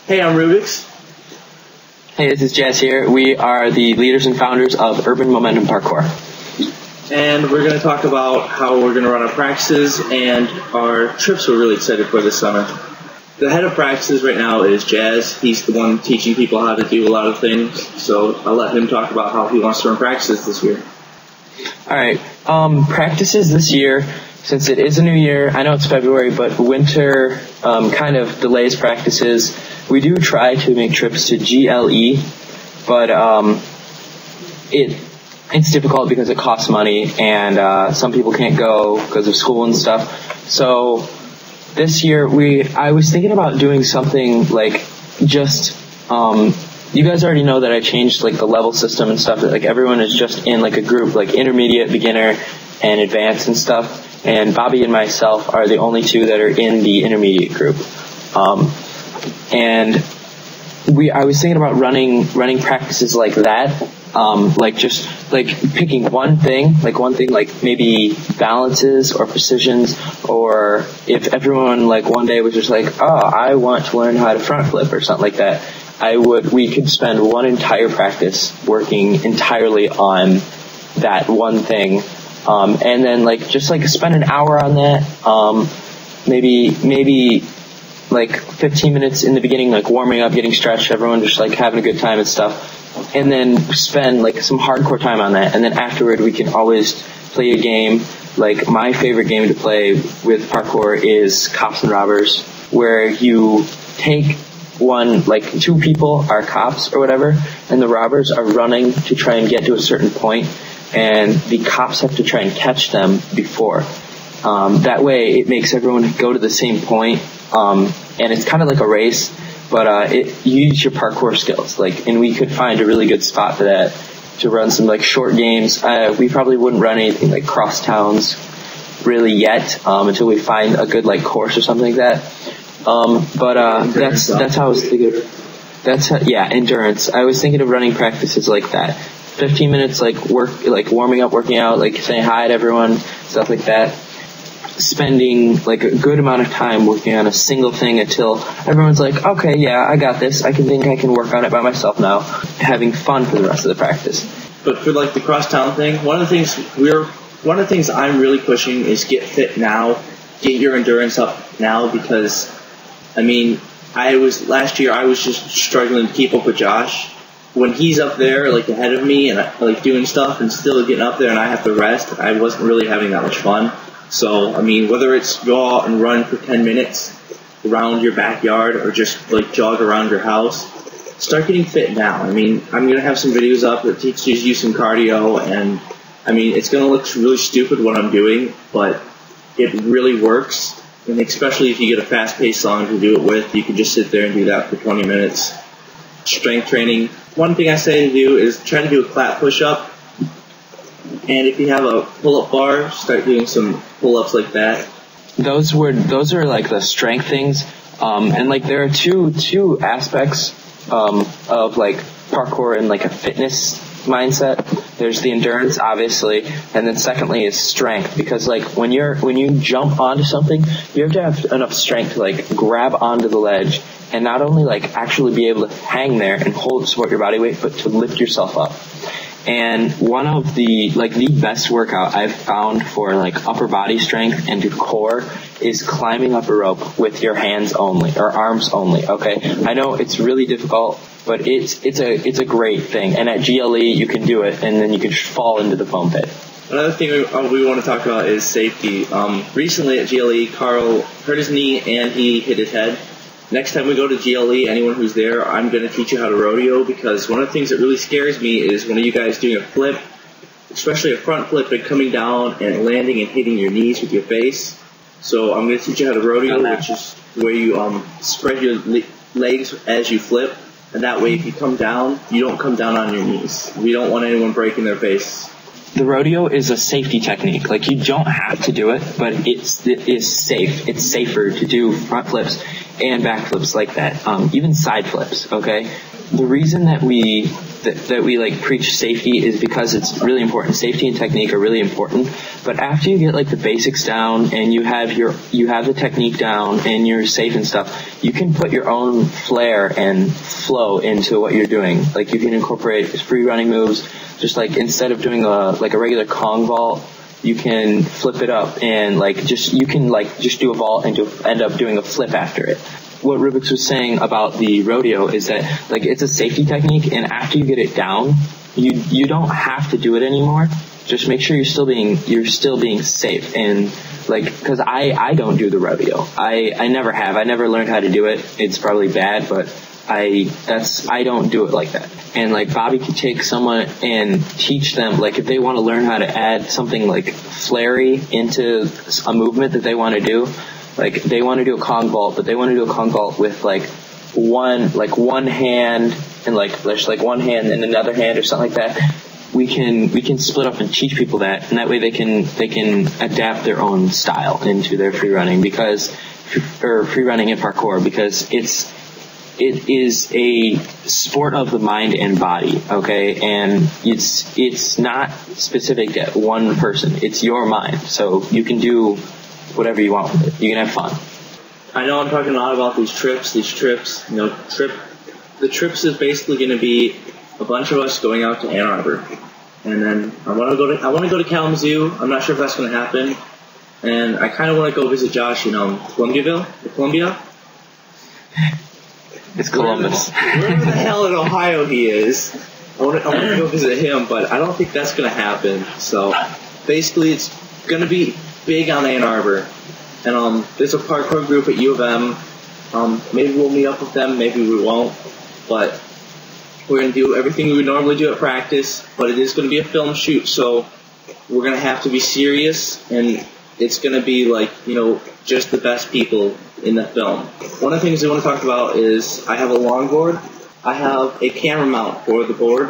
Hey, I'm Rubix. Hey, this is Jazz here. We are the leaders and founders of Urban Momentum Parkour. And we're going to talk about how we're going to run our practices and our trips we're really excited for this summer. The head of practices right now is Jazz. He's the one teaching people how to do a lot of things. So I'll let him talk about how he wants to run practices this year. All right. Practices this year, since it is a new year, I know it's February, but winter kind of delays practices. We do try to make trips to GLE, but it's difficult because it costs money, and some people can't go because of school and stuff. So this year, I was thinking about doing something like just you guys already know that I changed like the level system and stuff. That like everyone is just in like a group, like intermediate, beginner, and advanced and stuff. And Bobby and myself are the only two that are in the intermediate group. And I was thinking about running practices like that, like just like picking one thing, like maybe balances or precisions, or if everyone like one day was just like, oh, I want to learn how to front flip or something like that, we could spend one entire practice working entirely on that one thing, and then like just like spend an hour on that, maybe like 15 minutes in the beginning, like warming up, getting stretched, everyone just like having a good time and stuff, and then spend like some hardcore time on that, and then afterward we can always play a game. Like my favorite game to play with parkour is cops and robbers, where you take two people are cops or whatever, and the robbers are running to try and get to a certain point, and the cops have to try and catch them before. That way it makes everyone go to the same point, and it's kind of like a race, but you use your parkour skills, and we could find a really good spot for that, to run some like short games. We probably wouldn't run anything like cross towns really yet, until we find a good like course or something like that. That's how I was thinking. Endurance. I was thinking of running practices like that. 15 minutes warming up, working out, like saying hi to everyone, stuff like that. Spending like a good amount of time working on a single thing until everyone's like, okay, yeah, I got this. I can work on it by myself now. Having fun for the rest of the practice. But for like the crosstown thing, one of the things I'm really pushing is get fit now, get your endurance up now, because last year I was just struggling to keep up with Josh. When he's up there like ahead of me and like doing stuff and still getting up there and I have to rest, I wasn't really having that much fun. So, whether it's go out and run for 10 minutes around your backyard or just like jog around your house, start getting fit now. I'm going to have some videos up that teaches you some cardio, and it's going to look really stupid what I'm doing, but it really works. And especially if you get a fast-paced song to do it with, you can just sit there and do that for 20 minutes. Strength training. One thing I say to do is try to do a clap push-up. And if you have a pull-up bar, start doing some pull-ups like that. Those are like the strength things. And like there are two aspects of like parkour and like a fitness mindset. There's the endurance, obviously, and then secondly is strength, because like when you jump onto something, you have to have enough strength to like grab onto the ledge and not only like actually be able to hang there and support your body weight, but to lift yourself up. And one of the best workout I've found for like upper body strength and to core is climbing up a rope with your hands only or arms only. Okay, I know it's really difficult, but it's a great thing. And at GLE you can do it, and then you can just fall into the foam pit. Another thing we want to talk about is safety. Recently at GLE, Carl hurt his knee and he hit his head. Next time we go to GLE, anyone who's there, I'm going to teach you how to rodeo, because one of the things that really scares me is one of you guys doing a flip, especially a front flip, and coming down and landing and hitting your knees with your face. So I'm going to teach you how to rodeo, which is where you spread your legs as you flip, and that way if you come down, you don't come down on your knees. We don't want anyone breaking their face. The rodeo is a safety technique. Like, you don't have to do it, but it is safe. It's safer to do front flips and back flips like that. Even side flips, okay? the reason that we like preach safety is because it's really important. Safety and technique are really important. But after you get like the basics down and you have the technique down and you're safe and stuff, you can put your own flair and flow into what you're doing. Like you can incorporate free running moves. Just like instead of doing a regular Kong vault, you can flip it up and you can do a vault and end up doing a flip after it. What Rubix was saying about the rodeo is that like it's a safety technique, and after you get it down, you don't have to do it anymore. Just make sure you're still being safe. And like, because I don't do the rodeo. I never have. I never learned how to do it. It's probably bad, but I don't do it like that. And like Bobby could take someone and teach them, like if they want to learn how to add something like flary into a movement that they want to do. Like they want to do a Kong vault, but they want to do a Kong vault with like one hand and like one hand and another hand or something like that. We can split up and teach people that, and that way they can adapt their own style into their free running free running and parkour, because it is a sport of the mind and body, okay? And it's not specific to one person. It's your mind, so you can do whatever you want with it. You can have fun. I know I'm talking a lot about these trips. The trips is basically going to be a bunch of us going out to Ann Arbor, and then I want to go to Kalamazoo. I'm not sure if that's going to happen, and I kind of want to go visit Josh in Columbia. It's Columbus. Wherever the hell in Ohio he is, I want to go visit him, but I don't think that's going to happen. So basically, it's going to be big on Ann Arbor, and there's a parkour group at U of M. Maybe we'll meet up with them, maybe we won't, but we're going to do everything we would normally do at practice, but it is going to be a film shoot, so we're going to have to be serious, and it's going to be like, just the best people in the film. One of the things I want to talk about is I have a longboard. I have a camera mount for the board.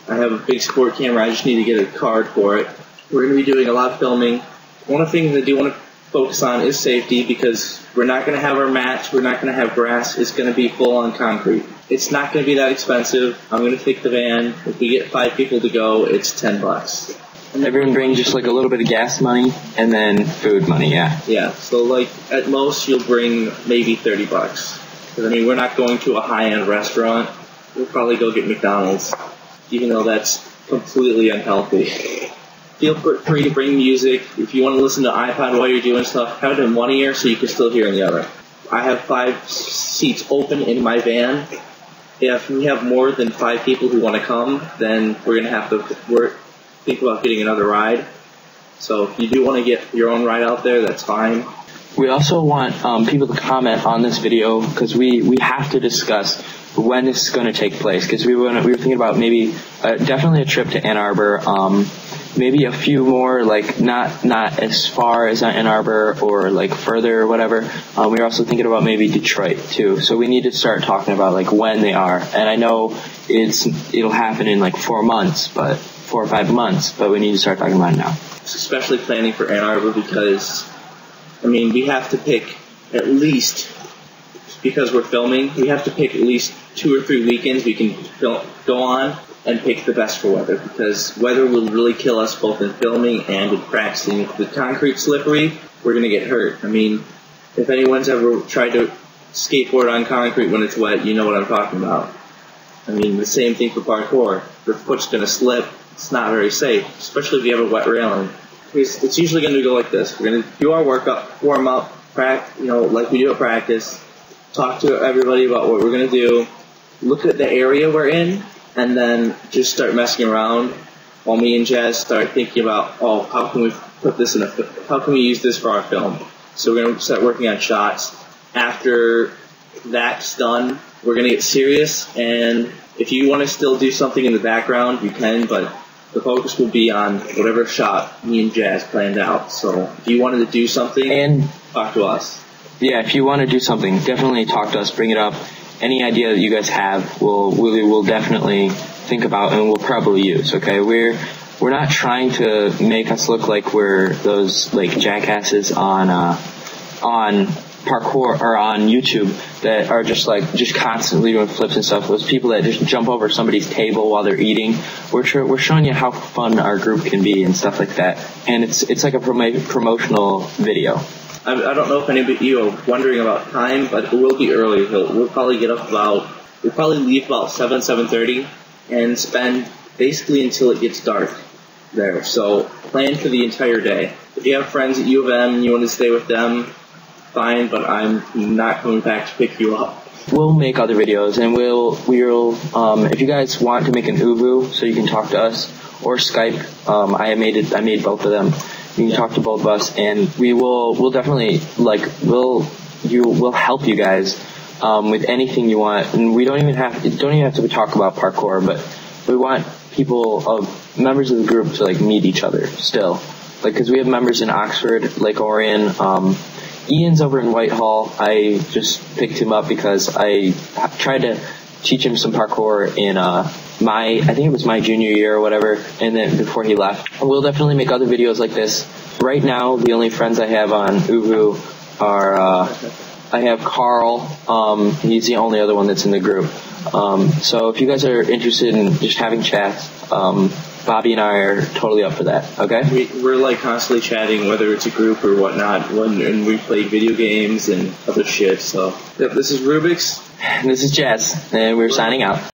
I have a big sport camera. I just need to get a card for it. We're going to be doing a lot of filming. One of the things I do want to focus on is safety, because we're not going to have our mats. We're not going to have grass. It's going to be full on concrete. It's not going to be that expensive. I'm going to take the van. If we get 5 people to go, it's $10. Everyone brings just like a little bit of gas money and then food money, yeah. Yeah, so like at most you'll bring maybe $30. Because I mean, we're not going to a high-end restaurant. We'll probably go get McDonald's, even though that's completely unhealthy. Feel free to bring music. If you want to listen to iPod while you're doing stuff, have it in one ear so you can still hear in the other. I have 5 seats open in my van. If we have more than 5 people who want to come, then we're going to have to think about getting another ride. So if you do want to get your own ride out there, that's fine. We also want people to comment on this video, because we have to discuss when this is going to take place, because we were thinking about maybe definitely a trip to Ann Arbor, maybe a few more, like not as far as Ann Arbor or like further or whatever. We were also thinking about maybe Detroit too. So we need to start talking about like when they are. And I know it'll happen in like 4 months, but 4 or 5 months, but we need to start talking about it now. Especially planning for Ann Arbor, because I mean, we have to pick at least, because we're filming, we have to pick at least 2 or 3 weekends we can go on and pick the best for weather, because weather will really kill us both in filming and in practicing. If the concrete's slippery, we're going to get hurt. I mean, if anyone's ever tried to skateboard on concrete when it's wet, you know what I'm talking about. I mean, the same thing for parkour. Your foot's going to slip. It's not very safe, especially if you have a wet railing. It's usually going to go like this. We're going to do our workout, warm up, like we do at practice, talk to everybody about what we're going to do, look at the area we're in, and then just start messing around while me and Jazz start thinking about, how can we put this how can we use this for our film? So we're going to start working on shots. After that's done, we're going to get serious, and if you want to still do something in the background, you can, but the focus will be on whatever shot me and Jazz planned out. So if you wanted to do something, and talk to us. Yeah, if you want to do something, definitely talk to us, bring it up. Any idea that you guys have, we'll definitely think about and we'll probably use, okay? We're not trying to make us look like we're those like jackasses on parkour or on YouTube that are just constantly doing flips and stuff. Those people that just jump over somebody's table while they're eating. We're showing you how fun our group can be and stuff like that. And it's like a promotional video. I don't know if any of you are wondering about time, but it will be early. We'll probably leave about 7:30, and spend basically until it gets dark there. So plan for the entire day. If you have friends at U of M and you want to stay with them, fine, but I'm not coming back to pick you up. We'll make other videos, and we'll if you guys want to make an oovoo so you can talk to us, or Skype, I made both of them. You can talk to both of us, and we'll definitely we'll help you guys with anything you want. And we don't even have to talk about parkour, but we want members of the group to meet each other still, because we have members in Oxford, Lake Orion. Ian's over in Whitehall. I just picked him up because I tried to teach him some parkour in I think it was my junior year or whatever, and then before he left. We'll definitely make other videos like this. Right now, the only friends I have on oovoo are I have Carl. He's the only other one that's in the group. So if you guys are interested in just having chats, Bobby and I are totally up for that. Okay? We're constantly chatting, whether it's a group or whatnot, and we play video games and other shit. So, yep, this is Rubix. This is Jazz, and we're signing out.